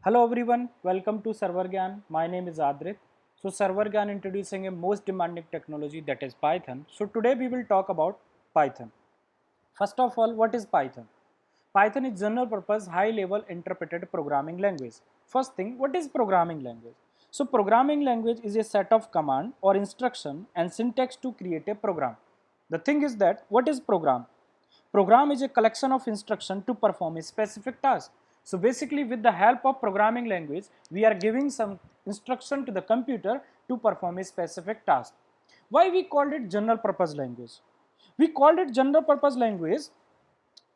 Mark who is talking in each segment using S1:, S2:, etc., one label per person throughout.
S1: Hello everyone, welcome to ServerGyan. My name is Adrit. So ServerGyan introducing a most demanding technology that is Python. So today we will talk about Python. First of all, what is Python? Python is general purpose high level interpreted programming language. First thing, what is programming language? So programming language is a set of command or instruction and syntax to create a program. The thing is that what is program? Program is a collection of instruction to perform a specific task. So basically with the help of programming language, we are giving some instruction to the computer to perform a specific task. Why we called it general purpose language? We called it general purpose language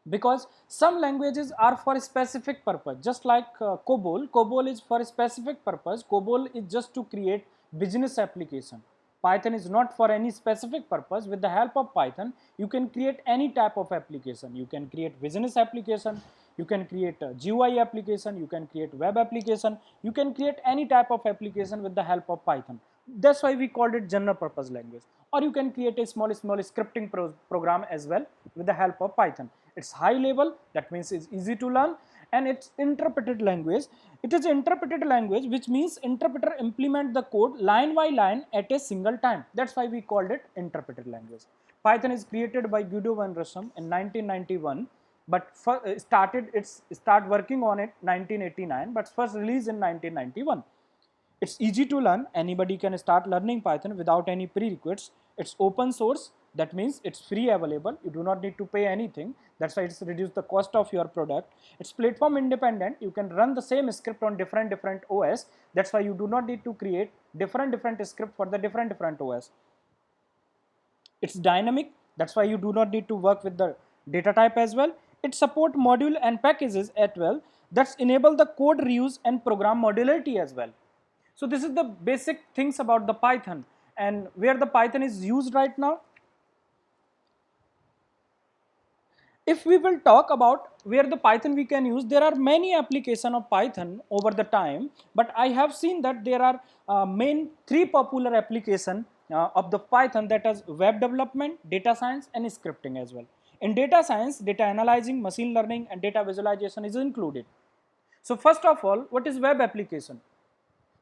S1: because some languages are for a specific purpose, just like COBOL is for a specific purpose. COBOL is just to create business application. Python is not for any specific purpose. With the help of Python, you can create any type of application. You can create business application, you can create a GUI application, you can create web application, you can create any type of application with the help of Python. That's why we called it general purpose language. Or you can create a small scripting program as well with the help of Python. It's high level, that means it's easy to learn, and it's interpreted language. It is interpreted language, which means interpreter implement the code line by line at a single time. That's why we called it interpreted language. Python is created by Guido van Rossum in 1991, but start working on it 1989, but first released in 1991. It's easy to learn. Anybody can start learning Python without any prerequisites. It's open source. That means it's free available. You do not need to pay anything. That's why it's reduced the cost of your product. It's platform independent. You can run the same script on different OS. That's why you do not need to create different script for the different OS. It's dynamic. That's why you do not need to work with the data type as well. It support module and packages as well. That's enable the code reuse and program modularity as well. So this is the basic things about the Python, and where the Python is used right now. If we will talk about where the Python we can use, there are many applications of Python over the time, but I have seen that there are main three popular application of the Python, that is web development, data science and scripting as well. In data science, data analyzing, machine learning and data visualization is included. So first of all, what is web application?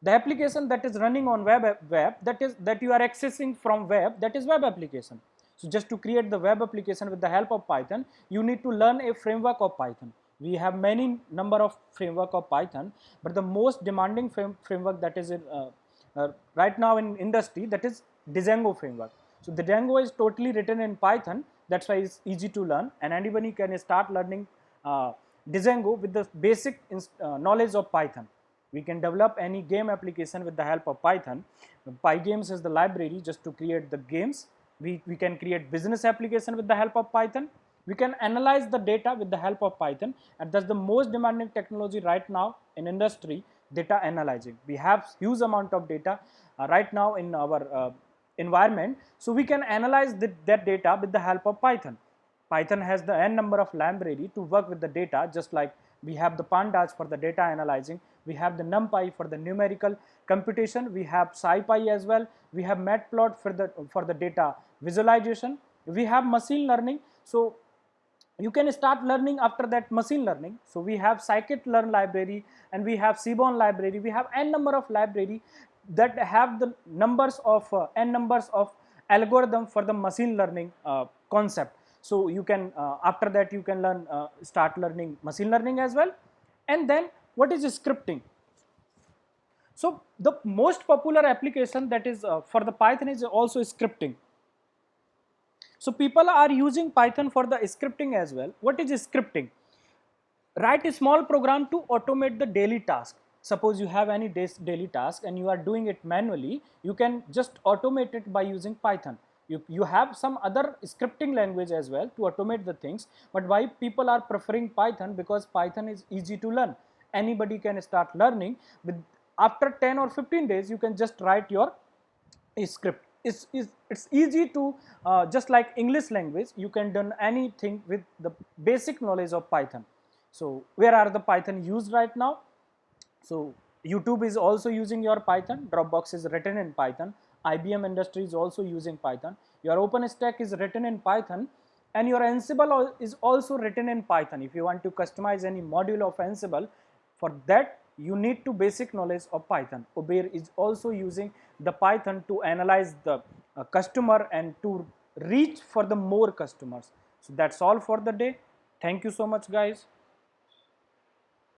S1: The application that is running on web that you are accessing from web, that is web application. So just to create the web application with the help of Python, you need to learn a framework of Python. We have many number of framework of Python, but the most demanding framework that is in, right now in industry, that is Django framework. So the Django is totally written in Python. That's why it's easy to learn, and anybody can start learning Django with the basic knowledge of Python. We can develop any game application with the help of Python. PyGames is the library just to create the games. We can create business application with the help of Python. We can analyze the data with the help of Python, and that's the most demanding technology right now in industry, data analyzing. We have huge amount of data right now in our environment, so we can analyze that data with the help of Python. Python has the n number of library to work with the data, just like we have the pandas for the data analyzing, we have the NumPy for the numerical computation, we have SciPy as well, we have Matplot for the data visualization, we have machine learning. So you can start learning after that machine learning. So we have scikit-learn library and we have Seaborn library. We have n number of library that have the numbers of n numbers of algorithm for the machine learning concept. So you can after that you can learn start learning machine learning as well. And then what is scripting? So the most popular application that is for the Python is also scripting. So people are using Python for the scripting as well. What is scripting? Write a small program to automate the daily task. Suppose you have any daily task and you are doing it manually, you can just automate it by using Python. You have some other scripting language as well to automate the things, but why people are preferring Python? Because Python is easy to learn. Anybody can start learning. With after 10 or 15 days, you can just write your script. It's easy to just like English language, you can do anything with the basic knowledge of Python. So where are the Python used right now? So YouTube is also using your Python, Dropbox is written in Python, IBM industry is also using Python, your OpenStack is written in Python, and your Ansible is also written in Python. If you want to customize any module of Ansible, for that you need to basic knowledge of Python. Uber is also using the Python to analyze the customer and to reach for the more customers. So that's all for the day. Thank you so much, guys.